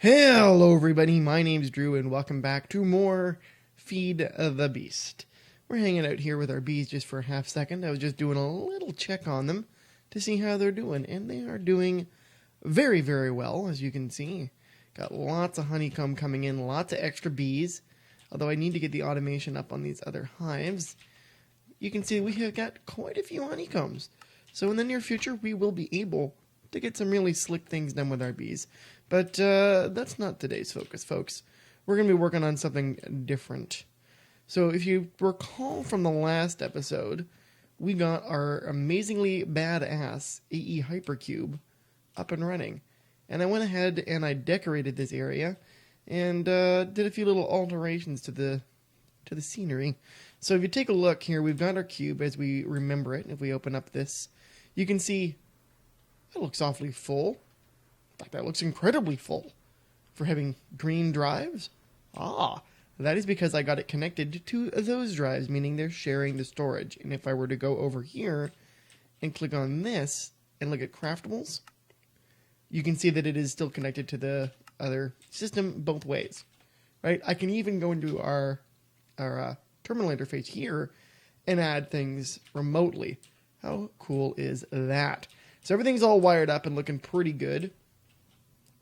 Hello everybody, my name's Drew and welcome back to more Feed the Beast. We're hanging out here with our bees just for a half second. I was just doing a little check on them to see how they're doing, and they are doing very, very well, as you can see. Got lots of honeycomb coming in, lots of extra bees, although I need to get the automation up on these other hives. You can see we have got quite a few honeycombs, so in the near future we will be able to get some really slick things done with our bees. But that's not today's focus, folks. We're going to be working on something different. So if you recall from the last episode, we got our amazingly badass AE Hypercube up and running. And I went ahead and I decorated this area and did a few little alterations to the scenery. So if you take a look here, we've got our cube as we remember it. If we open up this, you can see it looks awfully full. In fact, that looks incredibly full for having green drives. That is because I got it connected to those drives, meaning they're sharing the storage. And if I were to go over here and click on this and look at craftables, you can see that it is still connected to the other system both ways, right? I can even go into our terminal interface here and add things remotely. How cool is that? So everything's all wired up and looking pretty good.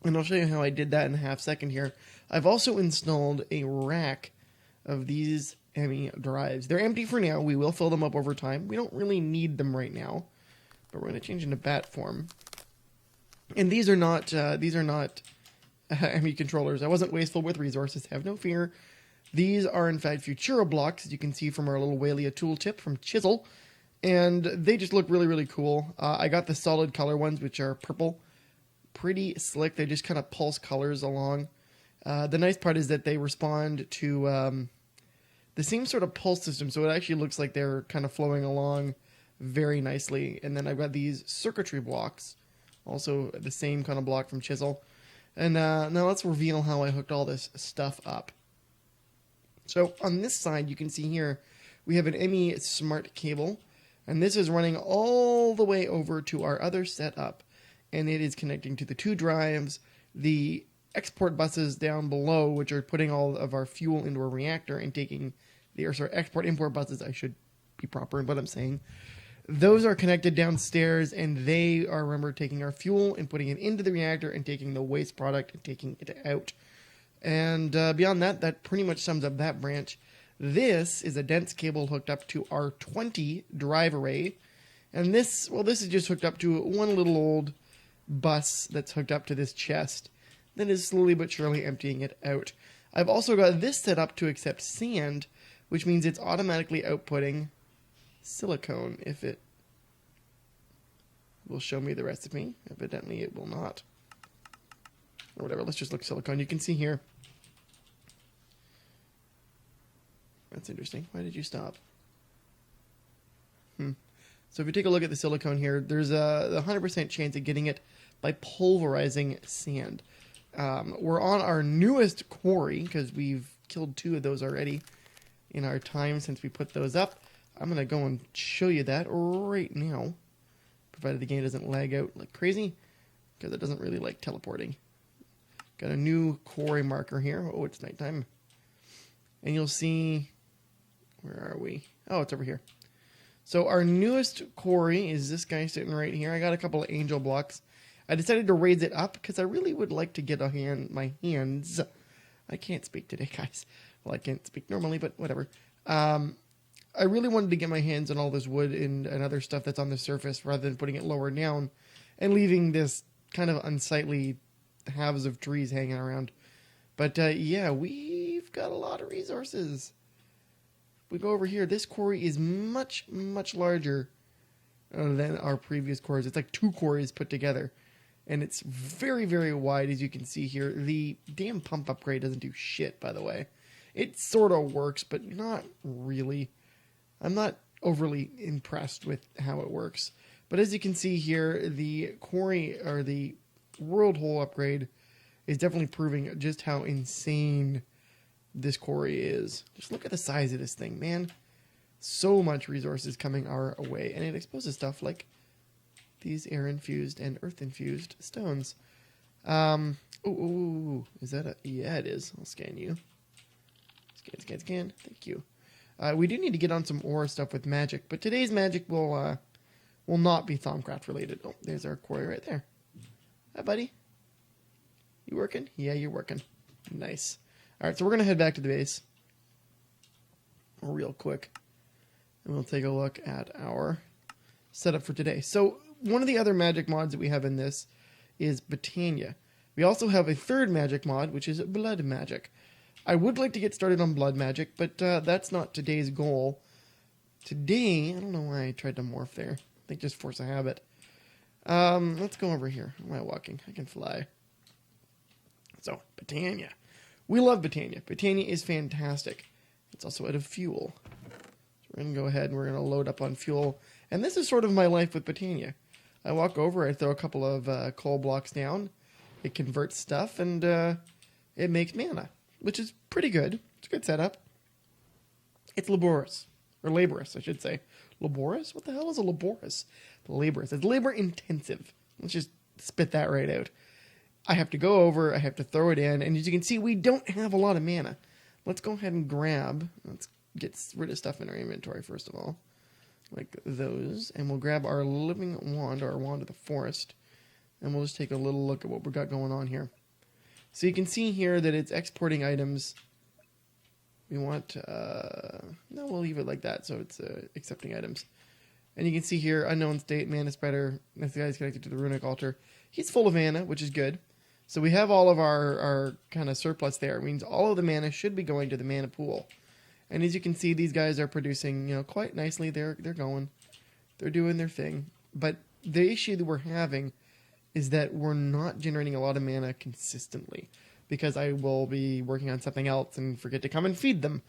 And I'll show you how I did that in a half second here. I've also installed a rack of these ME drives. They're empty for now. We will fill them up over time. We don't really need them right now, but we're going to change into bat form. And these are not ME controllers. I wasn't wasteful with resources. Have no fear. These are in fact Futura blocks, as you can see from our little Walia tooltip from Chisel. And they just look really, really cool. I got the solid color ones, which are purple. Pretty slick. They just kind of pulse colors along. The nice part is that they respond to the same sort of pulse system, so it actually looks like they're kind of flowing along very nicely. And then I've got these circuitry blocks, also the same kind of block from Chisel. And now let's reveal how I hooked all this stuff up. So on this side, you can see here, we have an ME Smart cable, and this is running all the way over to our other setup. And it is connecting to the two drives, the export buses down below, which are putting all of our fuel into a reactor and taking the export-import buses, I should be proper in what I'm saying. Those are connected downstairs, and they are, remember, taking our fuel and putting it into the reactor and taking the waste product and taking it out. And beyond that, that pretty much sums up that branch. This is a dense cable hooked up to our 20 drive array. And this is just hooked up to one little old bus that's hooked up to this chest that is slowly but surely emptying it out. I've also got this set up to accept sand, which means it's automatically outputting silicone if it will show me the recipe. Evidently it will not. Or whatever, let's just look silicone. You can see here. That's interesting. Why did you stop? So if you take a look at the silicone here, there's a 100% chance of getting it by pulverizing sand. We're on our newest quarry, because we've killed 2 of those already in our time since we put those up. I'm going to go and show you that right now, provided the game doesn't lag out like crazy, because it doesn't really like teleporting. Got a new quarry marker here. Oh, it's nighttime. And you'll see, where are we? Oh, it's over here. So our newest quarry is this guy sitting right here. I got a couple of angel blocks. I decided to raise it up because I really would like to get my hands. I can't speak today, guys. Well, I can't speak normally, but whatever. I really wanted to get my hands on all this wood and other stuff that's on the surface rather than putting it lower down and leaving this kind of unsightly halves of trees hanging around. But yeah, we've got a lot of resources. We go over here. This quarry is much, much larger than our previous quarries. It's like 2 quarries put together. And it's very, very wide, as you can see here. The damn pump upgrade doesn't do shit, by the way. It sort of works, but not really. I'm not overly impressed with how it works. But as you can see here, the quarry, or the world hole upgrade, is definitely proving just how insane this quarry is. Just look at the size of this thing, man. So much resources coming our way, and it exposes stuff like these air-infused and earth-infused stones. Is that a... Yeah, it is. I'll scan you. Scan. Thank you. We do need to get on some ore stuff with magic, but today's magic will not be Thaumcraft related. Oh, there's our quarry right there. Hi, buddy. You working? Yeah, you're working. Nice. All right, so we're going to head back to the base real quick, and we'll take a look at our setup for today. So one of the other magic mods that we have in this is Botania. We also have a third magic mod, which is blood magic. I would like to get started on blood magic, but that's not today's goal. Today, I don't know why I tried to morph there. I think just force a habit. Let's go over here. Am I walking? I can fly. So, Botania. We love Botania. Botania is fantastic. It's also out of fuel. So we're going to go ahead and we're going to load up on fuel. And this is sort of my life with Botania. I walk over, I throw a couple of coal blocks down. It converts stuff, and it makes mana, which is pretty good. It's a good setup. It's laborious. Or laborious, I should say. Laborious? What the hell is a laborious? Laborious. It's labor intensive. Let's just spit that right out. I have to go over, I have to throw it in, and as you can see, we don't have a lot of mana. Let's go ahead and let's get rid of stuff in our inventory first of all. Like those. And we'll grab our living wand, or our wand of the forest, and we'll just take a little look at what we've got going on here. So you can see here that it's exporting items. We want, no, we'll leave it like that, so it's accepting items. And you can see here, unknown state, mana spreader. This guy's connected to the runic altar. He's full of mana, which is good. So we have all of our kind of surplus there. It means all of the mana should be going to the mana pool. And as you can see, these guys are producing, quite nicely. They're going. They're doing their thing. But the issue that we're having is that we're not generating a lot of mana consistently, because I will be working on something else and forget to come and feed them.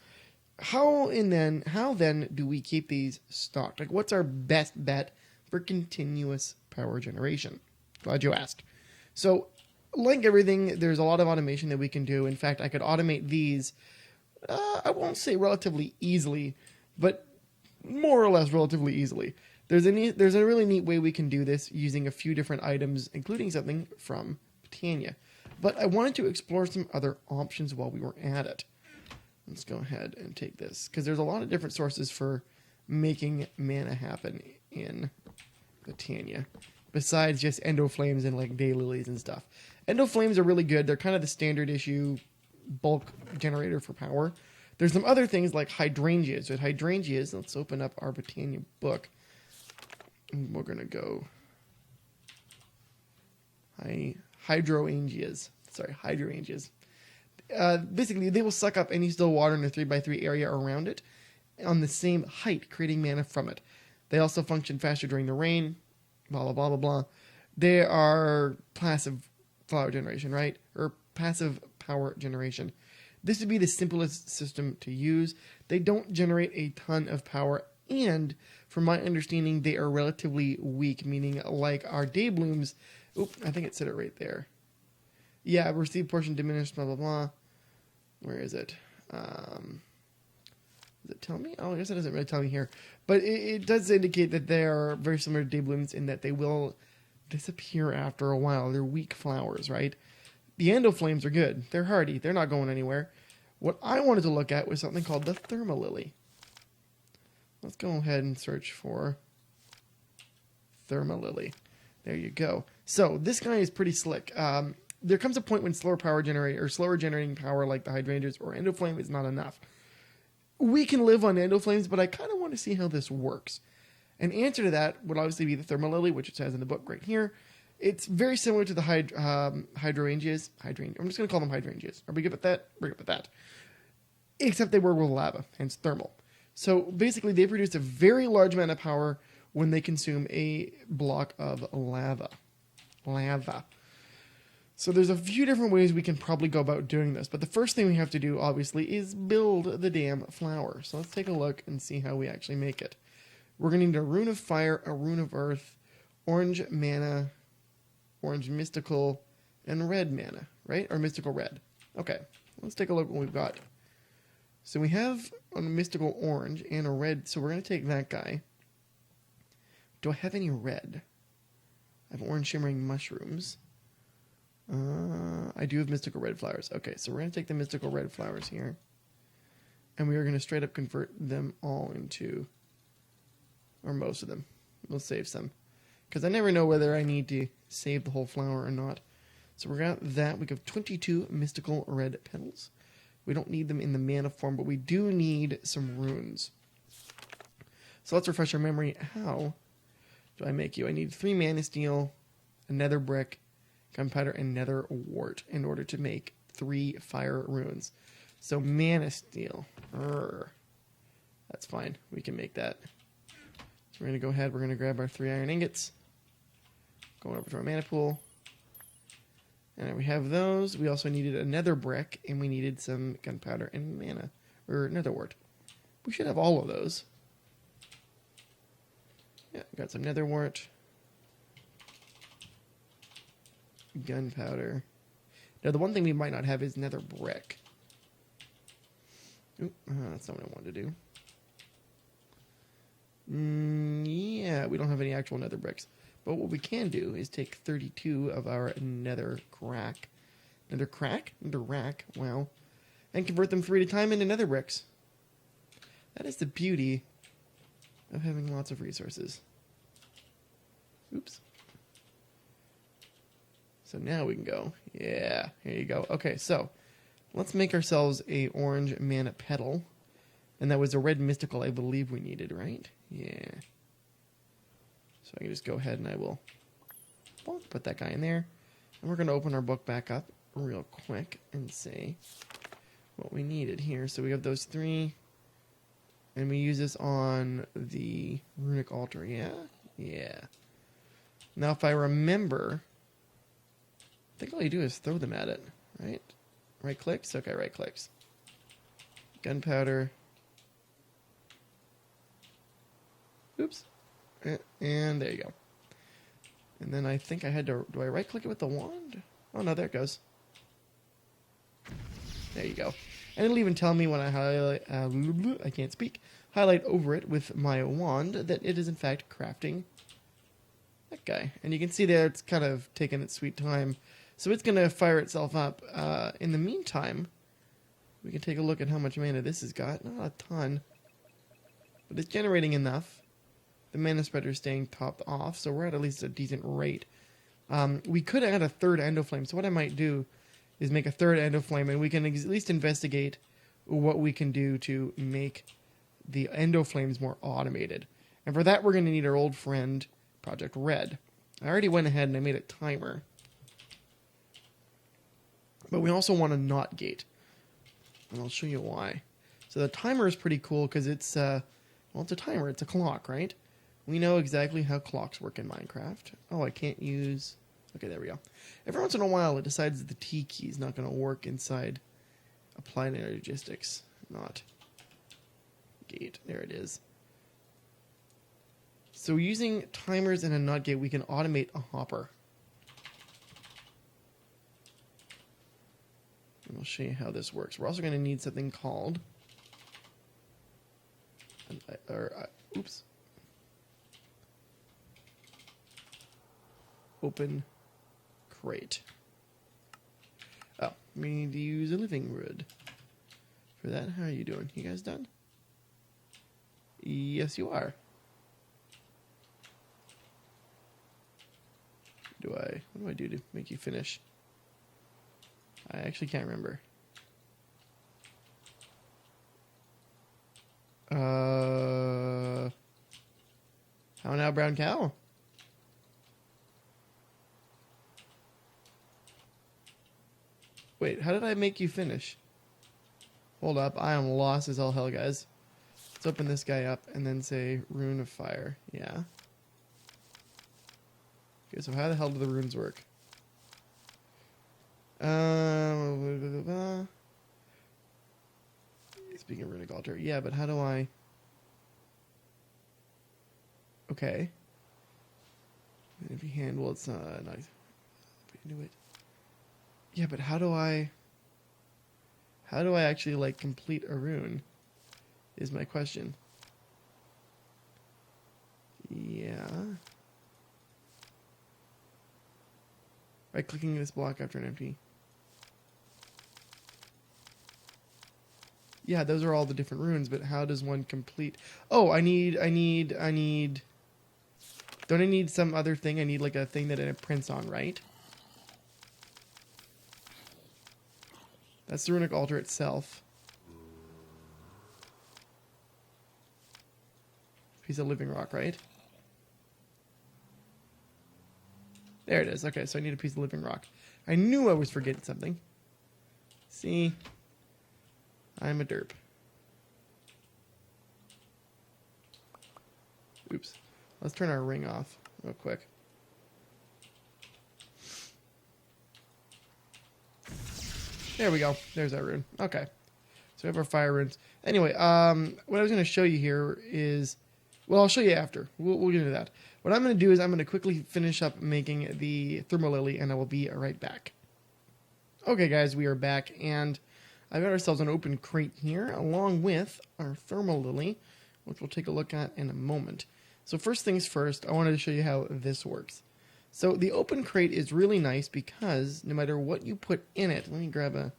How then do we keep these stocked? Like, what's our best bet for continuous power generation? Glad you asked. So, like everything, there's a lot of automation that we can do. In fact, I could automate these, I won't say relatively easily, but more or less relatively easily. There's a really neat way we can do this using a few different items, including something from Botania. But I wanted to explore some other options while we were at it. Let's go ahead and take this, because there's a lot of different sources for making mana happen in Botania, besides just endoflames and like daylilies and stuff. Endoflames are really good. They're kind of the standard issue bulk generator for power. There's some other things like hydrangeas. With hydrangeas, let's open up our Botania book. And we're going to go hydrangeas. Sorry, hydrangeas. Basically, they will suck up any still water in a 3x3 area around it on the same height, creating mana from it. They also function faster during the rain, blah, blah, blah, blah, blah. They are passive flower generation, right? Or passive power generation. This would be the simplest system to use. They don't generate a ton of power, and from my understanding, they are relatively weak, meaning like our day blooms. Oop, I think it said it right there. Yeah, receive portion diminished, blah, blah, blah. Where is it? Does it tell me? Oh, I guess it doesn't really tell me here. But it does indicate that they are very similar to day blooms in that they will disappear after a while. They're weak flowers, right? The endoflames are good. They're hardy. They're not going anywhere. What I wanted to look at was something called the thermalily. Let's go ahead and search for thermalily. There you go. So this guy is pretty slick. There comes a point when slower generating power like the hydrangeas or endoflame is not enough. We can live on endoflames, but I kind of want to see how this works. An answer to that would obviously be the thermalily, which it says in the book right here. It's very similar to the hydrangeas. I'm just going to call them hydrangeas. Are we good with that? We're good with that. Except they work with lava, hence thermal. So basically, they produce a very large amount of power when they consume a block of lava. So there's a few different ways we can probably go about doing this. But the first thing we have to do, obviously, is build the damn flower. So let's take a look and see how we actually make it. We're going to need a rune of fire, a rune of earth, orange mana, orange mystical, and red mana, right? Or mystical red. Okay, let's take a look at what we've got. So we have a mystical orange and a red, so we're going to take that guy. Do I have any red? I have orange shimmering mushrooms. I do have mystical red flowers. Okay, so we're going to take the mystical red flowers here. And we are going to straight up convert them all into, or most of them. We'll save some. Because I never know whether I need to save the whole flower or not. So we're got that. We have 22 mystical red petals. We don't need them in the mana form, but we do need some runes. So let's refresh our memory. How do I make you? I need 3 mana steel, a nether brick, gunpowder, and nether wart in order to make 3 fire runes. So mana steel. That's fine. We can make that. So we're going to go ahead. We're going to grab our 3 iron ingots. Going over to our mana pool. And we have those. We also needed a nether brick, and we needed some gunpowder and mana, or nether wart. We should have all of those. Yeah, got some nether wart. Gunpowder. Now, the one thing we might not have is nether brick. Oop, that's not what I wanted to do. Yeah, we don't have any actual nether bricks. But what we can do is take 32 of our nether rack, wow, and convert them 3 at a time into nether bricks. That is the beauty of having lots of resources. Oops. So now we can go. Yeah, here you go. Okay, so let's make ourselves a orange mana petal. And that was a red mystical I believe we needed, right? Yeah. So I can just go ahead and I will put that guy in there. And we're going to open our book back up real quick and see what we needed here. So we have those 3. And we use this on the runic altar, yeah? Yeah. Now if I remember, I think all you do is throw them at it, right? Right clicks? Okay, right clicks. Gunpowder. Oops. And there you go. And then I think I had to... Do I right-click it with the wand? Oh, no, there it goes. There you go. And it'll even tell me when I highlight... I can't speak. Highlight over it with my wand that it is, in fact, crafting that guy. And you can see there it's kind of taking its sweet time. So it's going to fire itself up. In the meantime, we can take a look at how much mana this has got. Not a ton. But it's generating enough. The mana spreader is staying topped off, so we're at least a decent rate. We could add a 3rd endoflame, so what I might do is make a 3rd endoflame, and we can at least investigate what we can do to make the endoflames more automated. And for that, we're going to need our old friend, Project Red. I already went ahead and I made a timer. But we also want a NOT gate, and I'll show you why. So the timer is pretty cool because it's, well, it's a timer, it's a clock, right? We know exactly how clocks work in Minecraft. Oh, I can't use... Okay, there we go. Every once in a while, it decides that the T key is not going to work inside Applied Energistics. Not gate. There it is. So using timers and a NOT gate, we can automate a hopper. And I'll show you how this works. We're also going to need something called... oops. Open crate. Oh, we need to use a living wood for that. How are you doing? You guys done? Yes, you are. What do I do to make you finish? I actually can't remember. How now, brown cow? Wait, how did I make you finish? Hold up, I am lost as all hell, guys. Let's open this guy up and then say Rune of Fire. Yeah. Okay, so how the hell do the runes work? Speaking of runic altar, yeah, but how do I... Okay. If you hand, well, it's nice. Knew it. Yeah, but how do I actually, like, complete a rune? Is my question. Yeah. by clicking this block after an empty. Yeah, those are all the different runes, but how does one complete? Oh, I need. Don't I need some other thing? I need like a thing that it prints on, right? That's the runic altar itself. Piece of living rock, right? There it is. Okay, so I need a piece of living rock. I knew I was forgetting something. See? I'm a derp. Oops. Let's turn our ring off real quick. There we go. There's our rune. Okay. So we have our fire runes. Anyway, what I was going to show you here is... Well, I'll show you after. We'll get into that. What I'm going to do is I'm going to quickly finish up making the thermal lily, and I will be right back. Okay, guys, we are back, and I've got ourselves an open crate here, along with our thermal lily, which we'll take a look at in a moment. So first things first, I wanted to show you how this works. So the open crate is really nice because no matter what you put in it, let me grab a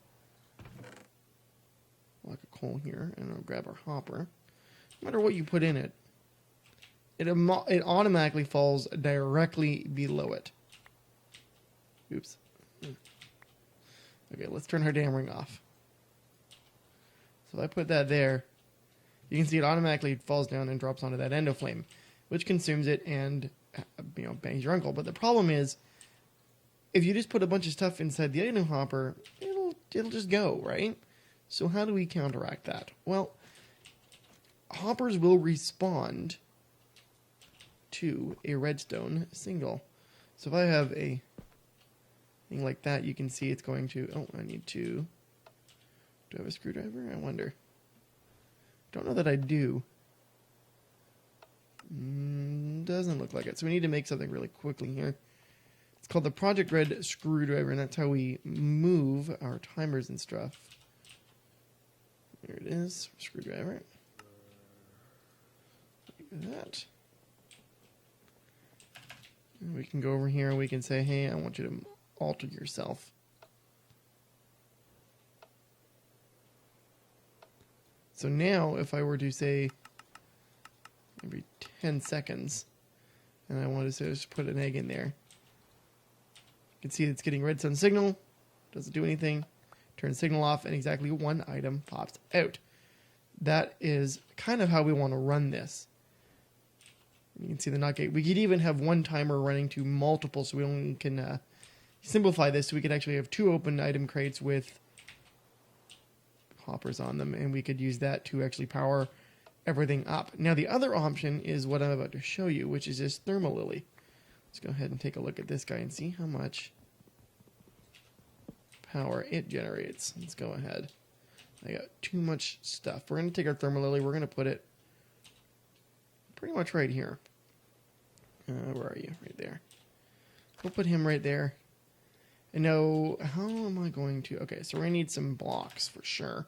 block of coal here, and I'll grab our hopper. No matter what you put in it, it automatically falls directly below it. Oops. Okay, let's turn our damn ring off. So if I put that there, you can see it automatically falls down and drops onto that endo flame, which consumes it and, bangs your uncle. But the problem is, if you just put a bunch of stuff inside the item hopper, it'll just go, right? So how do we counteract that? Well, hoppers will respond to a redstone signal. So if I have a thing like that, you can see it's going to... Oh, I need to... Do I have a screwdriver? I wonder. Don't know that I do. Doesn't look like it. So we need to make something really quickly here. It's called the Project Red screwdriver, and that's how we move our timers and stuff. There it is. Screwdriver. Like that. And we can go over here and we can say, hey, I want you to alter yourself. So now, if I were to say every 10 seconds, and I wanted to say just put an egg in there, you can see it's getting redstone signal, doesn't do anything, turn signal off, and exactly one item pops out. That is kind of how we want to run this. You can see the NOT gate. We could even have one timer running to multiple, so we only can simplify this. So we could actually have two open item crates with hoppers on them, and we could use that to actually power everything up. Now, the other option is what I'm about to show you, which is this thermal lily. Let's go ahead and take a look at this guy and see how much power it generates. Let's go ahead. I got too much stuff. We're going to take our thermal lily. We're going to put it pretty much right here. Where are you? Right there. We'll put him right there. And now, how am I going to... Okay, so we're going to need some blocks for sure.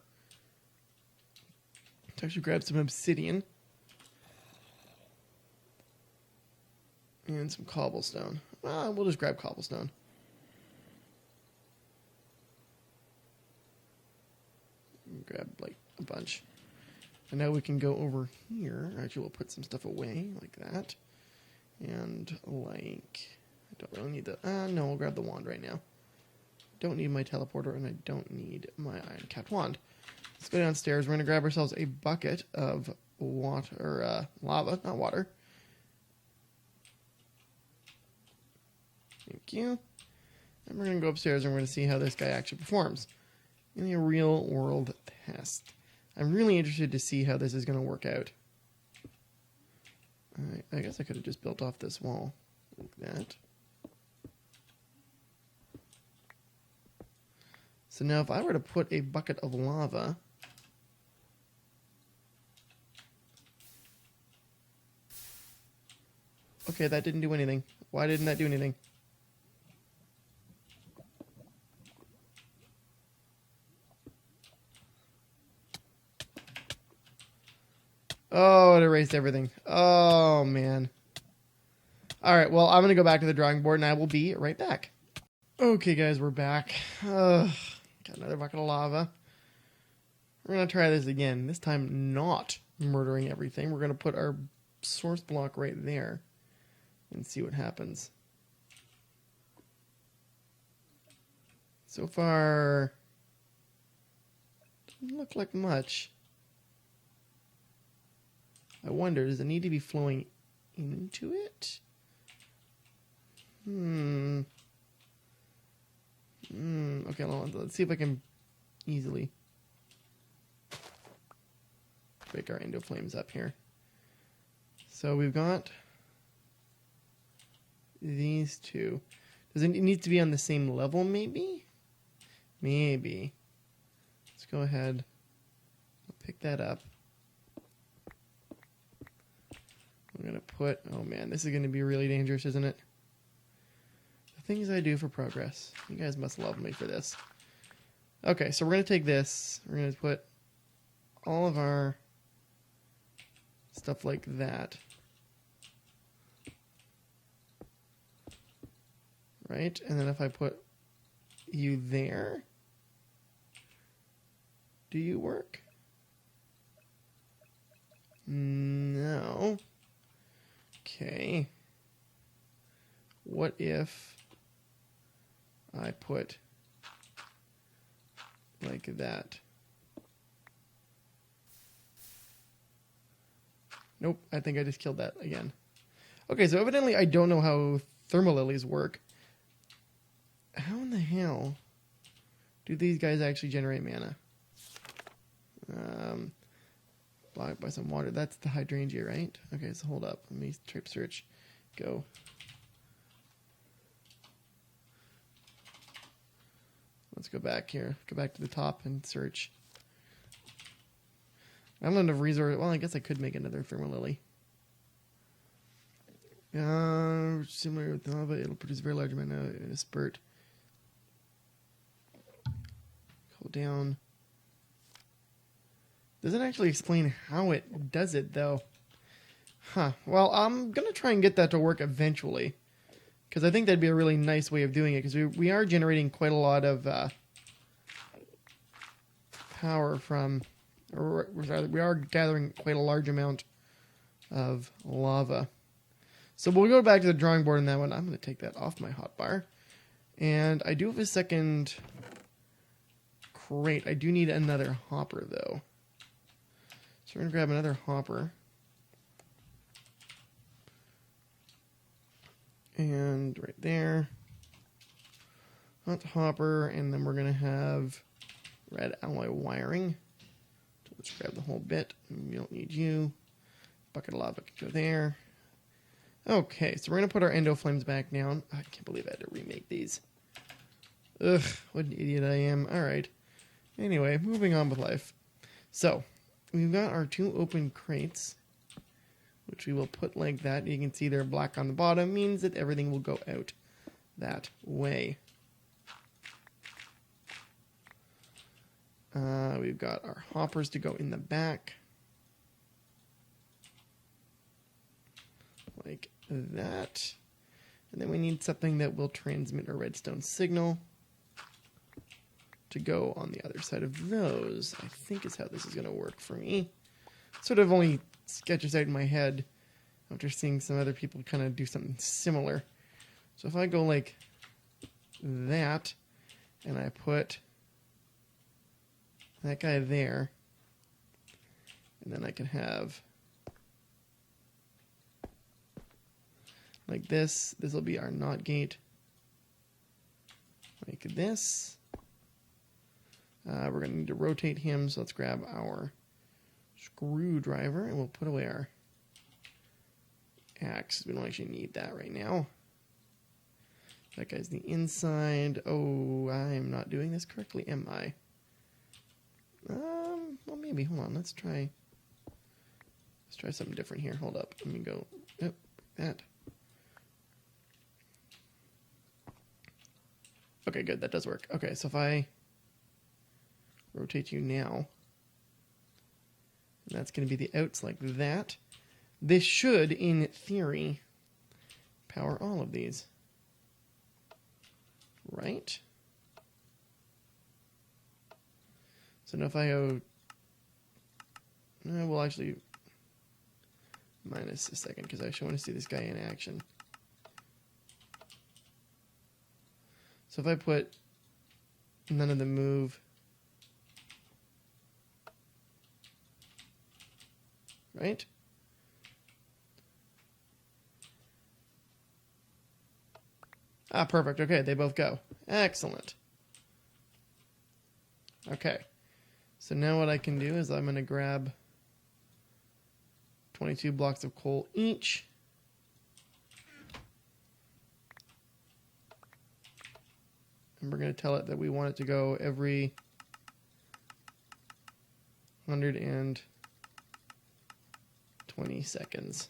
Let's actually grab some obsidian. And some cobblestone. We'll just grab cobblestone. Grab, like, a bunch. And now we can go over here. Actually, we'll put some stuff away, like that. And, like... I don't really need the... no, we'll grab the wand right now. Don't need my teleporter, and I don't need my iron capped wand. Let's go downstairs. We're going to grab ourselves a bucket of water, or lava, not water. Thank you. And we're going to go upstairs, and we're going to see how this guy actually performs in a real-world test. I'm really interested to see how this is going to work out. I guess I could have just built off this wall like that. So now if I were to put a bucket of lava okay, that didn't do anything. Why didn't that do anything? Oh, it erased everything. Oh, man. Alright, well, I'm going to go back to the drawing board, and I will be right back. Okay, guys, we're back. Got another bucket of lava. We're going to try this again. This time not murdering everything. We're going to put our source block right there and see what happens. So far, doesn't look like much. I wonder, does it need to be flowing into it? Okay, let's see if I can easily break our endo flames up here. So we've got these two. Does it need to be on the same level, maybe? Maybe. Let's go ahead. I'll pick that up. I'm going to put... Oh, man, this is going to be really dangerous, isn't it? The things I do for progress. You guys must love me for this. Okay, so we're going to take this. We're going to put all of our stuff like that. Right? And then if I put you there, do you work? No. Okay. What if I put like that? Nope, I think I just killed that again. Okay, so evidently I don't know how thermal lilies work. How in the hell do these guys actually generate mana? Blocked by some water. That's the hydrangea, right? Okay, so hold up. Let me trip search. Go. Let's go back here. Go back to the top and search. I don't have enough resource. Well, I guess I could make another thermal lily. Similar with lava, it'll produce a very large amount in a spurt. Hold down. Doesn't actually explain how it does it, though. Huh. Well, I'm going to try and get that to work eventually. Because I think that'd be a really nice way of doing it. Because we are generating quite a lot of power from... Or rather, we are gathering quite a large amount of lava. So we'll go back to the drawing board on that one. I'm going to take that off my hotbar. And I do have a second crate. I do need another hopper, though. So we're going to grab another hopper. And right there. Hot hopper. And then we're going to have red alloy wiring. So let's grab the whole bit. We don't need you. Bucket of lava can go there. Okay, so we're going to put our endo flames back down. I can't believe I had to remake these. Ugh, what an idiot I am. Alright. Anyway, moving on with life. So, we've got our two open crates, which we will put like that. You can see they're black on the bottom, means that everything will go out that way. We've got our hoppers to go in the back. Like that. And then we need something that will transmit a redstone signal to go on the other side of those. I think is how this is going to work for me. Sort of only sketches out in my head after seeing some other people kind of do something similar. So if I go like that, and I put that guy there, and then I can have like this. This will be our NOT gate. Like this. We're going to need to rotate him, so let's grab our screwdriver, and we'll put away our axe. We don't actually need that right now. That guy's the inside. Oh, I am not doing this correctly, am I? Well, maybe. Hold on. Let's try something different here. Hold up. Let me go. Yep, that. Okay, good. That does work. Okay, so if I rotate you now, and that's going to be the outs like that. This should, in theory, power all of these. right? So now if I go, we'll actually minus a second because I actually want to see this guy in action. So if I put none of them move, right? Ah, perfect. Okay, they both go. Excellent. Okay. So now what I can do is I'm going to grab 22 blocks of coal each. And we're going to tell it that we want it to go every 120 seconds.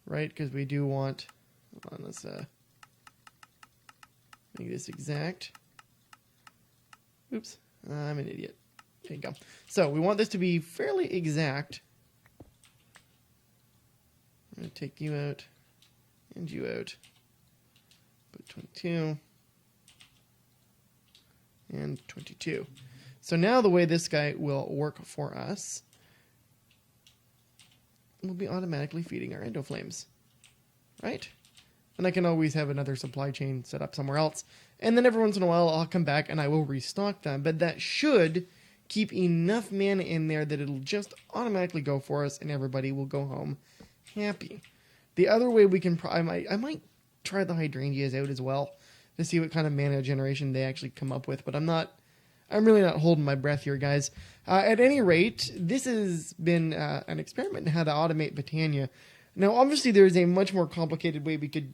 Right? Because we do want... Hold on, let's make this exact. Oops, I'm an idiot. There you go. So we want this to be fairly exact. I'm going to take you out and you out. Put 22 and 22. So now the way this guy will work for us, we'll be automatically feeding our endoflames, right? And I can always have another supply chain set up somewhere else. And then every once in a while, I'll come back and I will restock them. But that should keep enough mana in there that it'll just automatically go for us and everybody will go home happy. The other way we can... I might try the hydrangeas out as well to see what kind of mana generation they actually come up with. But I'm really not holding my breath here, guys. At any rate, this has been an experiment in how to automate Botania. Now, obviously, there is a much more complicated way we could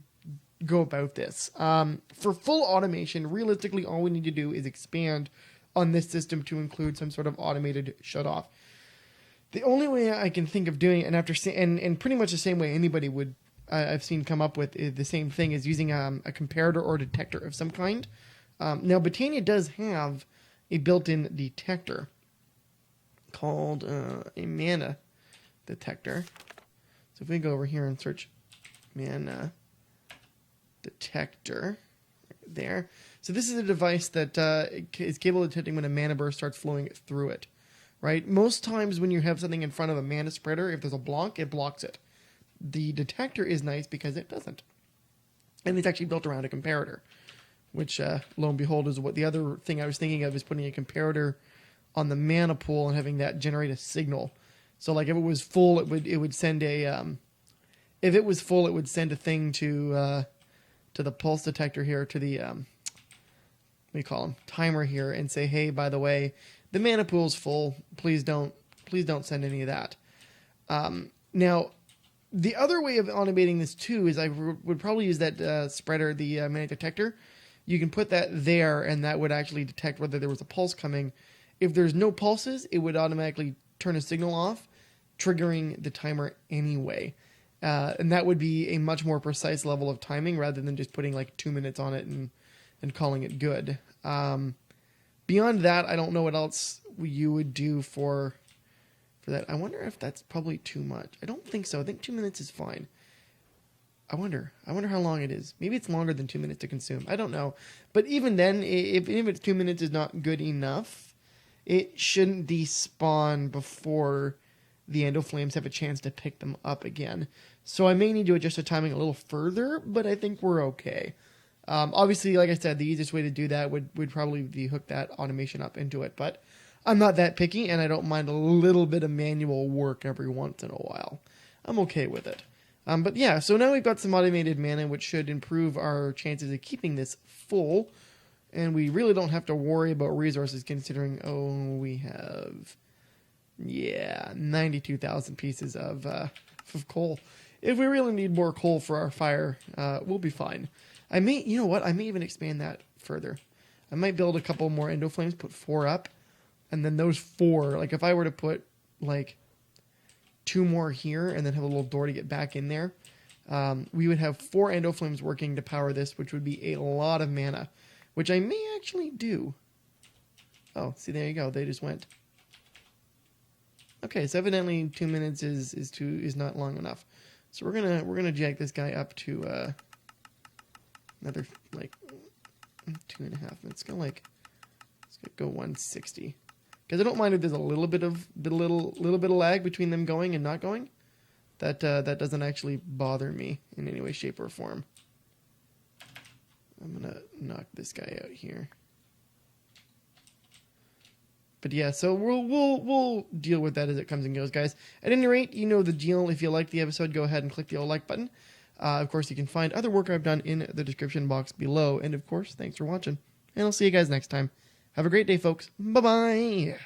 go about this. For full automation, realistically, all we need to do is expand on this system to include some sort of automated shutoff. The only way I can think of doing it, and pretty much the same way anybody would, I've seen come up with the same thing, is using a comparator or detector of some kind. Now, Botania does have a built-in detector called a mana detector. So if we go over here and search mana detector, right there. So this is a device that is capable of detecting when a mana burst starts flowing through it, right? Most times when you have something in front of a mana spreader, if there's a block, it blocks it. The detector is nice because it doesn't. And it's actually built around a comparator, which, lo and behold, is what the other thing I was thinking of is putting a comparator on the mana pool and having that generate a signal. So, like, if it was full, it would send a... if it was full, it would send a thing to the pulse detector here, to the... what do you call them? Timer here, and say, hey, by the way, the mana pool's full. Please don't send any of that. Now, the other way of automating this too is I would probably use that spreader, the mana detector. You can put that there, and that would actually detect whether there was a pulse coming. If there's no pulses, it would automatically turn a signal off, triggering the timer anyway. And that would be a much more precise level of timing rather than just putting like 2 minutes on it and calling it good. Beyond that, I don't know what else you would do for that. I wonder if that's probably too much. I don't think so. I think 2 minutes is fine. I wonder how long it is. Maybe it's longer than 2 minutes to consume. I don't know. But even then, if it's 2 minutes is not good enough, it shouldn't despawn before the endoflames have a chance to pick them up again. So I may need to adjust the timing a little further, but I think we're okay. Obviously, like I said, the easiest way to do that would probably be hook that automation up into it. But I'm not that picky, and I don't mind a little bit of manual work every once in a while. I'm okay with it. But yeah, so now we've got some automated mana, which should improve our chances of keeping this full. And we really don't have to worry about resources considering, we have, 92,000 pieces of coal. If we really need more coal for our fire, we'll be fine. I may even expand that further. I might build a couple more endoflames, put 4 up, and then those 4, like if I were to put like 2 more here and then have a little door to get back in there, we would have 4 endoflames working to power this, which would be a lot of mana, which I may actually do. Oh, see, there you go. They just went. Okay, so evidently 2 minutes is not long enough. So we're gonna jack this guy up to another like 2.5. It's gonna like, it's gonna go 160. Because I don't mind if there's a little bit of lag between them going and not going. That doesn't actually bother me in any way, shape, or form. I'm gonna knock this guy out here. But yeah, so we'll deal with that as it comes and goes, guys. At any rate, you know the deal. If you like the episode, go ahead and click the old like button. Of course, you can find other work I've done in the description box below. And of course, thanks for watching. And I'll see you guys next time. Have a great day, folks. Bye-bye.